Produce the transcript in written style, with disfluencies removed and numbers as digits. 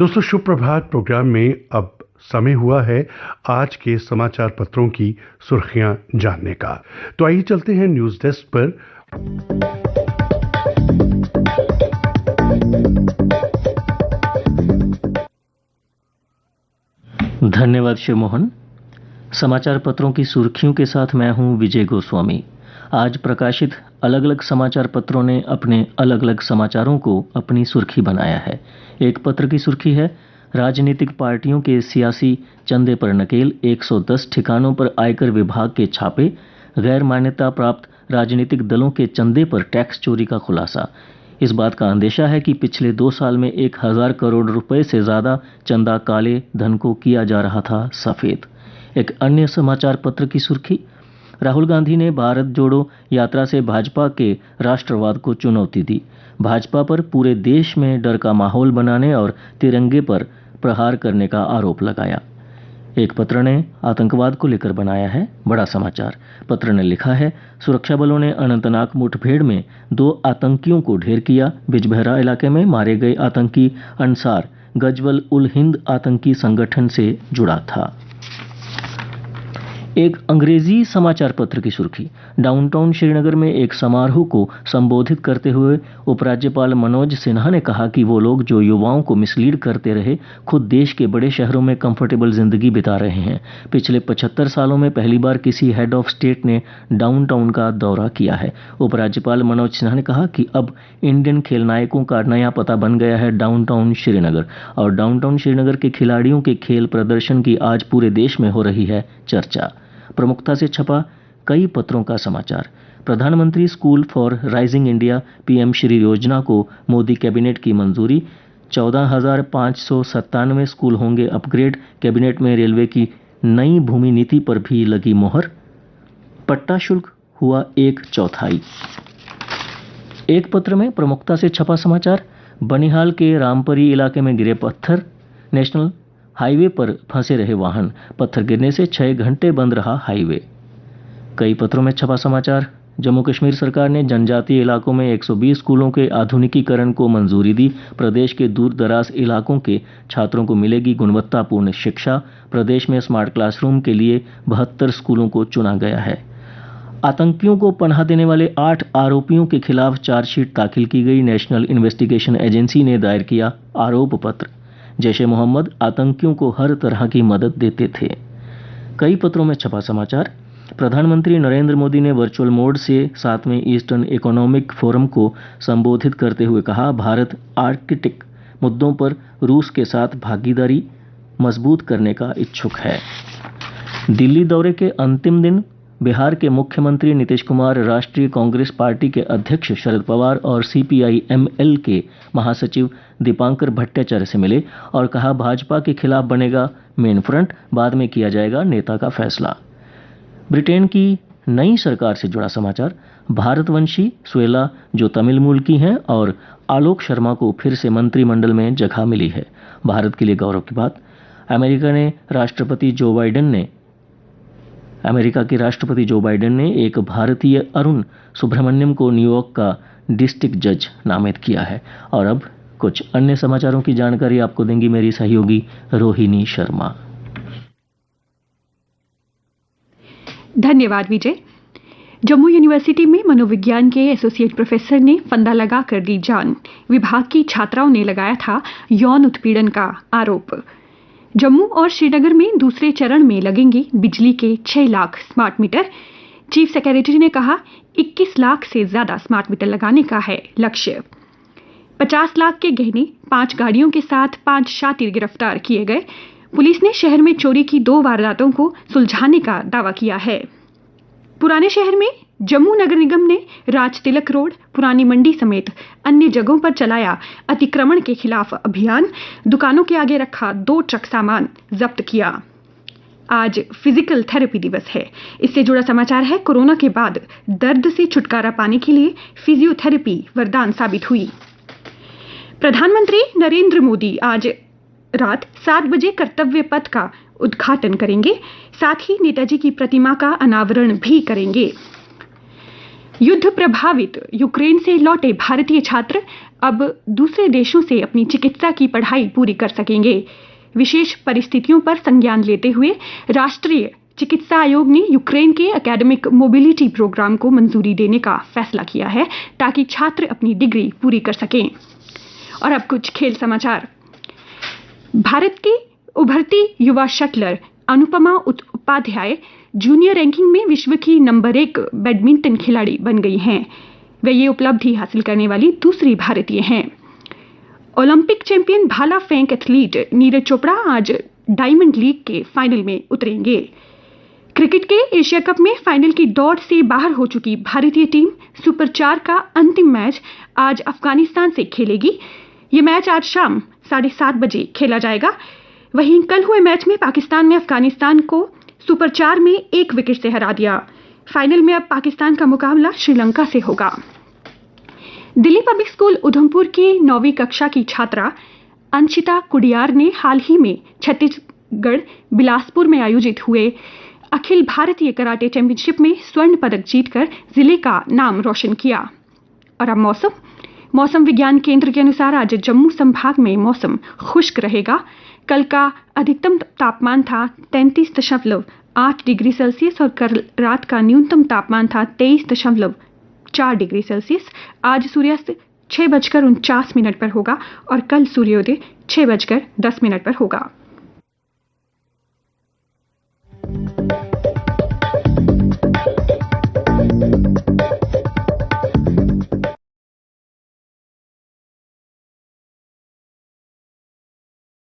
दोस्तों, शुभ प्रभात प्रोग्राम में अब समय हुआ है आज के समाचार पत्रों की सुर्खियां जानने का। तो आइए चलते हैं न्यूज डेस्क पर। धन्यवाद शिव मोहन। समाचार पत्रों की सुर्खियों के साथ मैं हूं विजय गोस्वामी। आज प्रकाशित अलग अलग समाचार पत्रों ने अपने अलग अलग समाचारों को अपनी सुर्खी बनाया है। एक पत्र की सुर्खी है, राजनीतिक पार्टियों के सियासी चंदे पर नकेल, 110 ठिकानों पर आयकर विभाग के छापे, गैर मान्यता प्राप्त राजनीतिक दलों के चंदे पर टैक्स चोरी का खुलासा। इस बात का अंदेशा है कि पिछले 2 साल में 1000 करोड़ रुपए से ज्यादा चंदा काले धन को किया जा रहा था सफेद। एक अन्य समाचार पत्र की सुर्खी, राहुल गांधी ने भारत जोड़ो यात्रा से भाजपा के राष्ट्रवाद को चुनौती दी, भाजपा पर पूरे देश में डर का माहौल बनाने और तिरंगे पर प्रहार करने का आरोप लगाया। एक पत्र ने आतंकवाद को लेकर बनाया है बड़ा समाचार। पत्र ने लिखा है, सुरक्षा बलों ने अनंतनाग मुठभेड़ में 2 आतंकियों को ढेर किया। बिजबहरा इलाके में मारे गए आतंकी अंसार गजवल उल हिंद आतंकी संगठन से जुड़ा था। एक अंग्रेजी समाचार पत्र की सुर्खी, डाउनटाउन श्रीनगर में एक समारोह को संबोधित करते हुए उपराज्यपाल मनोज सिन्हा ने कहा कि वो लोग जो युवाओं को मिसलीड करते रहे, खुद देश के बड़े शहरों में कंफर्टेबल जिंदगी बिता रहे हैं। पिछले 75 सालों में पहली बार किसी हेड ऑफ स्टेट ने डाउनटाउन का दौरा किया है। उपराज्यपाल मनोज सिन्हा ने कहा कि अब इंडियन खेल नायकों का नया पता बन गया है डाउनटाउन श्रीनगर, और डाउनटाउन श्रीनगर के खिलाड़ियों के खेल प्रदर्शन की आज पूरे देश में हो रही है चर्चा। प्रमुखता से छपा कई पत्रों का समाचार, प्रधानमंत्री school for rising India PM Shri योजना को मोदी कैबिनेट की मंजूरी, 14,597 स्कूल होंगे अपग्रेड, कैबिनेट में रेलवे की नई भूमि नीति पर भी लगी मोहर, पट्टा शुल्क हुआ 1/4। एक पत्र में प्रमुखता से छपा समाचार, बनिहाल के रामपरी इलाके में गिरे पत्थर, नेशनल हाईवे पर फंसे रहे वाहन, पत्थर गिरने से 6 घंटे बंद रहा हाईवे। कई पत्रों में छपा समाचार, जम्मू कश्मीर सरकार ने जनजातीय इलाकों में 120 स्कूलों के आधुनिकीकरण को मंजूरी दी। प्रदेश के दूर दराज इलाकों के छात्रों को मिलेगी गुणवत्तापूर्ण शिक्षा। प्रदेश में स्मार्ट क्लासरूम के लिए 72 स्कूलों को चुना गया है। आतंकियों को पनाह देने वाले 8 आरोपियों के खिलाफ चार्जशीट दाखिल की गई। नेशनल इन्वेस्टिगेशन एजेंसी ने दायर किया आरोप पत्र। जैश ए मोहम्मद आतंकियों को हर तरह की मदद देते थे। कई पत्रों में छपा समाचार, प्रधानमंत्री नरेंद्र मोदी ने वर्चुअल मोड से 7वें ईस्टर्न इकोनॉमिक फोरम को संबोधित करते हुए कहा, भारत आर्कटिक मुद्दों पर रूस के साथ भागीदारी मजबूत करने का इच्छुक है। दिल्ली दौरे के अंतिम दिन बिहार के मुख्यमंत्री नीतीश कुमार राष्ट्रीय कांग्रेस पार्टी के अध्यक्ष शरद पवार और CPI-ML के महासचिव दीपांकर भट्टाचार्य से मिले और कहा, भाजपा के खिलाफ बनेगा मेन फ्रंट, बाद में किया जाएगा नेता का फैसला। ब्रिटेन की नई सरकार से जुड़ा समाचार, भारतवंशी सुएला जो तमिल मूल की हैं और आलोक शर्मा को फिर से मंत्रिमंडल में जगह मिली है। भारत के लिए गौरव की बात। अमेरिका के राष्ट्रपति जो बाइडेन ने एक भारतीय अरुण सुब्रमण्यम को न्यूयॉर्क का डिस्ट्रिक्ट जज नामित किया है। और अब कुछ अन्य समाचारों की जानकारी आपको देंगी मेरी सहयोगी रोहिणी शर्मा। धन्यवाद विजय। जम्मू यूनिवर्सिटी में मनोविज्ञान के एसोसिएट प्रोफेसर ने फंदा लगा कर दी जान। विभाग की छात्राओं ने लगाया था यौन उत्पीड़न का आरोप। जम्मू और श्रीनगर में दूसरे चरण में लगेंगे बिजली के 6 lakh smart meter. Chief secretary ने कहा, 21 लाख से ज्यादा स्मार्ट मीटर लगाने का है लक्ष्य। 50 लाख के गहने, 5 गाड़ियों के साथ 5 शातिर गिरफ्तार किए गए। पुलिस ने शहर में चोरी की 2 वारदातों को सुलझाने का दावा किया है। पुराने शहर में जम्मू नगर निगम ने राज तिलक रोड, पुरानी मंडी समेत अन्य जगहों पर चलाया अतिक्रमण के खिलाफ अभियान। दुकानों के आगे रखा 2 ट्रक सामान जब्त किया। आज फिजिकल थेरेपी दिवस है। इससे जुड़ा समाचार है, कोरोना के बाद दर्द से छुटकारा पाने के लिए फिजियोथेरेपी वरदान साबित हुई। प्रधानमंत्री नरेंद्र मोदी आज रात 7 बजे कर्तव्य पथ का उद्घाटन करेंगे। साथ ही नेताजी की प्रतिमा का अनावरण भी करेंगे। युद्ध प्रभावित यूक्रेन से लौटे भारतीय छात्र अब दूसरे देशों से अपनी चिकित्सा की पढ़ाई पूरी कर सकेंगे। विशेष परिस्थितियों पर संज्ञान लेते हुए राष्ट्रीय चिकित्सा आयोग ने यूक्रेन के एकेडमिक मोबिलिटी प्रोग्राम को मंजूरी देने का फैसला किया है ताकि छात्र अपनी डिग्री पूरी कर सकें। और अब कुछ खेल समाचार। भारत की उभरती युवा shuttler Anupama Upadhyay junior ranking में विश्व की नंबर 1 बैडमिंटन खिलाड़ी बन गई हैं। वे ये उपलब्धि हासिल करने वाली दूसरी भारतीय हैं। ओलंपिक चैंपियन भाला फेंक एथलीट नीरज चोपड़ा आज डायमंड लीग के फाइनल में उतरेंगे। क्रिकेट के एशिया कप में फाइनल की दौड़ से बाहर हो चुकी भारतीय टीम सुपर 4 का अंतिम मैच आज अफगानिस्तान से खेलेगी। ये मैच आज शाम 7:30 बजे खेला जाएगा। वहीं कल हुए मैच में पाकिस्तान ने अफगानिस्तान को सुपर 4 में 1 विकेट से हरा दिया। फाइनल में अब पाकिस्तान का मुकाबला श्रीलंका से होगा। दिल्ली पब्लिक स्कूल उधमपुर की 9वीं कक्षा की छात्रा अंशिता कुडियार ने हाल ही में छत्तीसगढ़ बिलासपुर में आयोजित हुए अखिल भारतीय कराटे चैंपियनशिप में स्वर्ण पदक जीतकर जिले का नाम रोशन किया। और अब मौसम विज्ञान केंद्र के अनुसार आज जम्मू संभाग में मौसम खुश्क रहेगा। कल का अधिकतम तापमान था 33.8 डिग्री सेल्सियस और कल रात का न्यूनतम तापमान था 23.4 डिग्री सेल्सियस। आज सूर्यास्त 6:49 पर होगा और कल सूर्योदय 6:10 पर होगा।